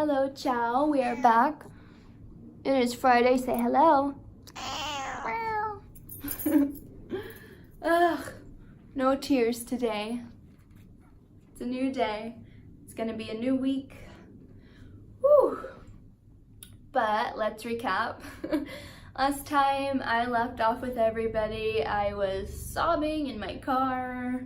Hello, ciao. We are back. It is Friday. Say hello. Ugh, no tears today. It's a new day. It's gonna be a new week. Whew. But let's recap. Last time I left off with everybody, I was sobbing in my car.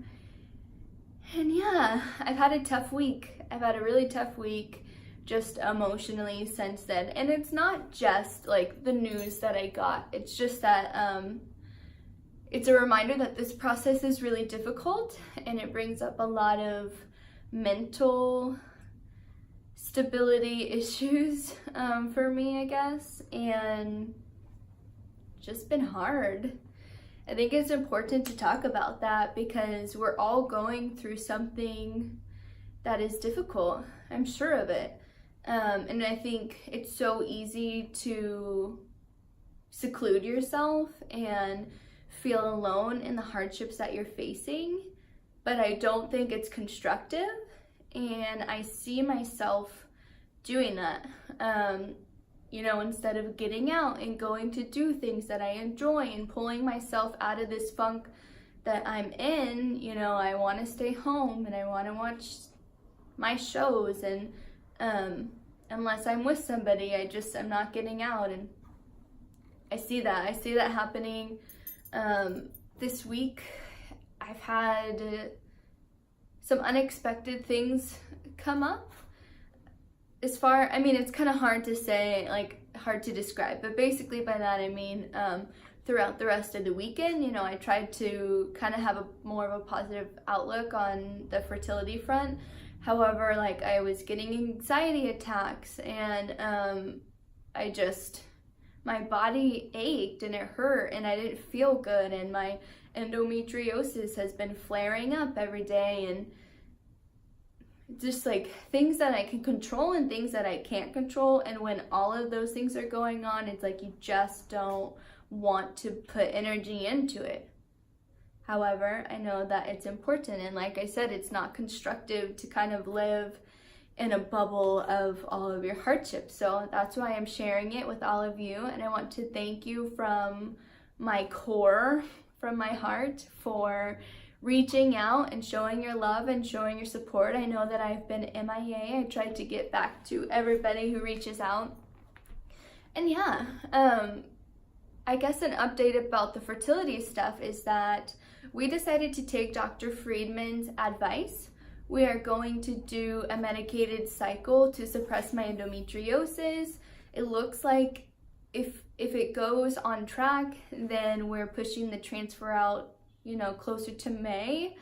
And yeah, I've had a tough week. I've had a really tough week just emotionally since then. And it's not just like the news that I got. It's just that it's a reminder that this process is really difficult and it brings up a lot of mental stability issues for me, I guess, and just been hard. I think it's important to talk about that because we're all going through something that is difficult. I'm sure of it. And I think it's so easy to seclude yourself and feel alone in the hardships that you're facing, but I don't think it's constructive, and I see myself doing that. Instead of getting out and going to do things that I enjoy and pulling myself out of this funk that I'm in, I want to stay home and I want to watch my shows, and unless I'm with somebody, I'm not getting out. And I see that happening. This week I've had some unexpected things come up. It's kind of hard to say, hard to describe, but basically by that I mean throughout the rest of the weekend, I tried to kind of have more of a positive outlook on the fertility front. However, I was getting anxiety attacks, and my body ached and it hurt and I didn't feel good, and my endometriosis has been flaring up every day, and just things that I can control and things that I can't control. And when all of those things are going on, it's you just don't want to put energy into it. However, I know that it's important, and like I said, it's not constructive to kind of live in a bubble of all of your hardships. So that's why I'm sharing it with all of you, and I want to thank you from my core, from my heart, for reaching out and showing your love and showing your support. I know that I've been MIA. I tried to get back to everybody who reaches out. And yeah, I guess an update about the fertility stuff is that we decided to take Dr. Friedman's advice. We are going to do a medicated cycle to suppress my endometriosis. It looks like if it goes on track, then we're pushing the transfer out, closer to May.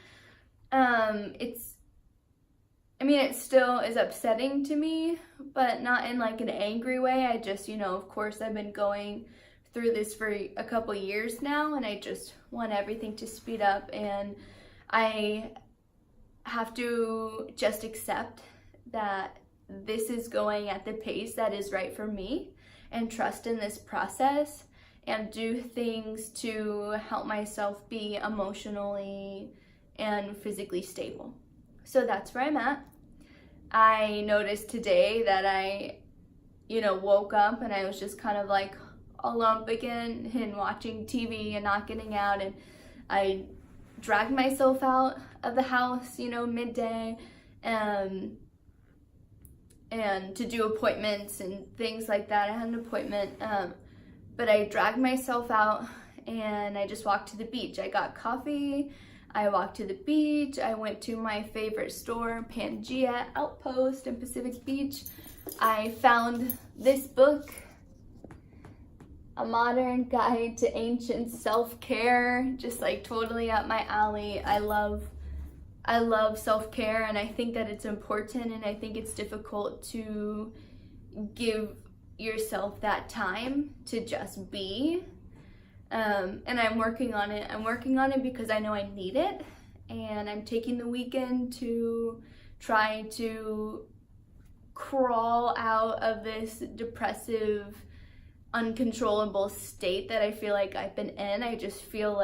It still is upsetting to me, but not in an angry way. I just, of course I've been going through this for a couple years now, and I just want everything to speed up, and I have to just accept that this is going at the pace that is right for me, and trust in this process and do things to help myself be emotionally and physically stable. So that's where I'm at. I noticed today that I, woke up and I was just kind of a lump again and watching TV and not getting out, and I dragged myself out of the house, midday, and to do appointments and things like that. I had an appointment, but I dragged myself out and I just walked to the beach. I got coffee, I walked to the beach, I went to my favorite store, Pangea Outpost in Pacific Beach. I found this book, A Modern Guide to Ancient Self-Care, just totally up my alley. I love self-care, and I think that it's important, and I think it's difficult to give yourself that time to just be. And I'm working on it. I'm working on it because I know I need it, and I'm taking the weekend to try to crawl out of this depressive, uncontrollable state that I feel like I've been in. I just feel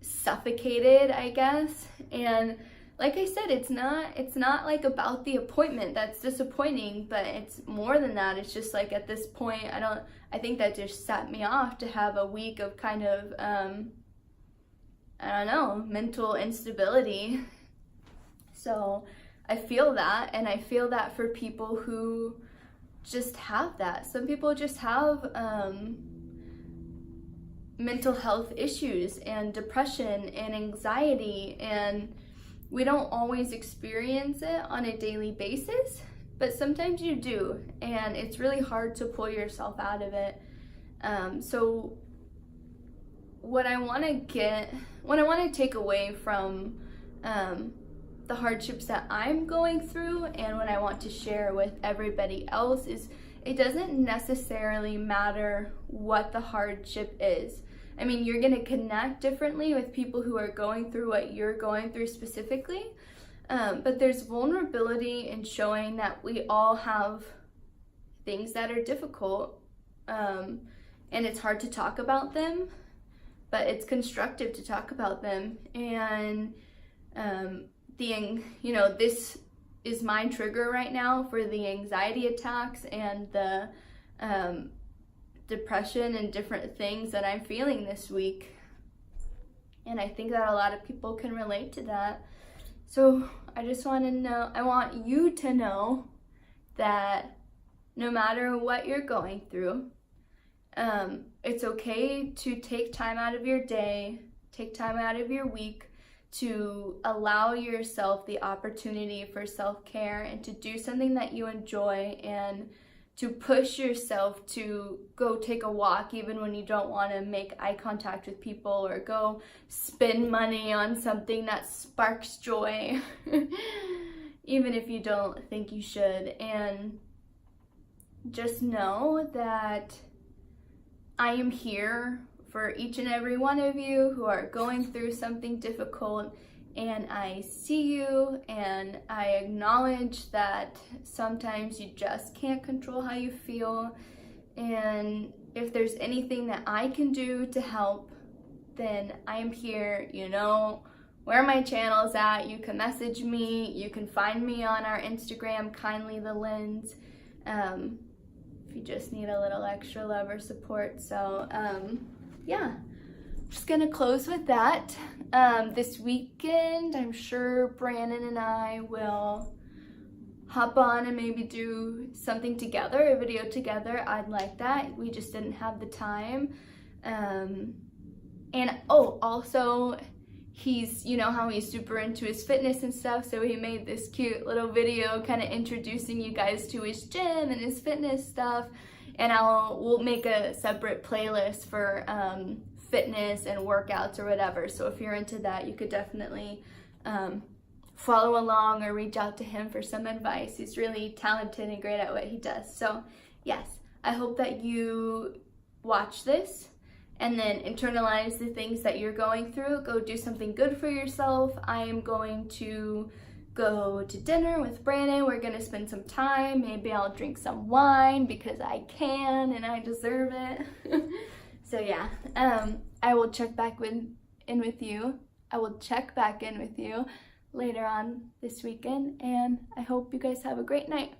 suffocated, I guess. And like I said, it's not like about the appointment that's disappointing, but it's more than that. It's just like at this point, I think that just set me off to have a week of kind of, I don't know, mental instability. So I feel that, and I feel that for people who just have that. Some people just have mental health issues and depression and anxiety, and we don't always experience it on a daily basis, but sometimes you do, and it's really hard to pull yourself out of it. So what I want to take away from the hardships that I'm going through, and what I want to share with everybody else, is it doesn't necessarily matter what the hardship is. I mean, you're going to connect differently with people who are going through what you're going through specifically, but there's vulnerability in showing that we all have things that are difficult, and it's hard to talk about them, but it's constructive to talk about them. And this is my trigger right now for the anxiety attacks and the depression and different things that I'm feeling this week. And I think that a lot of people can relate to that. So I want you to know that no matter what you're going through, it's okay to take time out of your day, take time out of your week, to allow yourself the opportunity for self-care and to do something that you enjoy, and to push yourself to go take a walk even when you don't want to make eye contact with people, or go spend money on something that sparks joy, even if you don't think you should. And just know that I am here for each and every one of you who are going through something difficult, and I see you, and I acknowledge that sometimes you just can't control how you feel, and if there's anything that I can do to help, then I am here. You know where my channel's at. You can message me, you can find me on our Instagram, Kindlythelinds, if you just need a little extra love or support. So yeah, I'm just gonna close with that. This weekend, I'm sure Brandon and I will hop on and maybe do something together, a video together. I'd like that. We just didn't have the time. And also, he's, you know how he's super into his fitness and stuff, so he made this cute little video kind of introducing you guys to his gym and his fitness stuff. And we'll make a separate playlist for fitness and workouts or whatever. So if you're into that, you could definitely follow along or reach out to him for some advice. He's really talented and great at what he does. So yes, I hope that you watch this and then internalize the things that you're going through. Go do something good for yourself. I am going to go to dinner with Brandon. We're gonna spend some time. Maybe I'll drink some wine because I can and I deserve it. So yeah, I will check back in with you. I will check back in with you later on this weekend, and I hope you guys have a great night.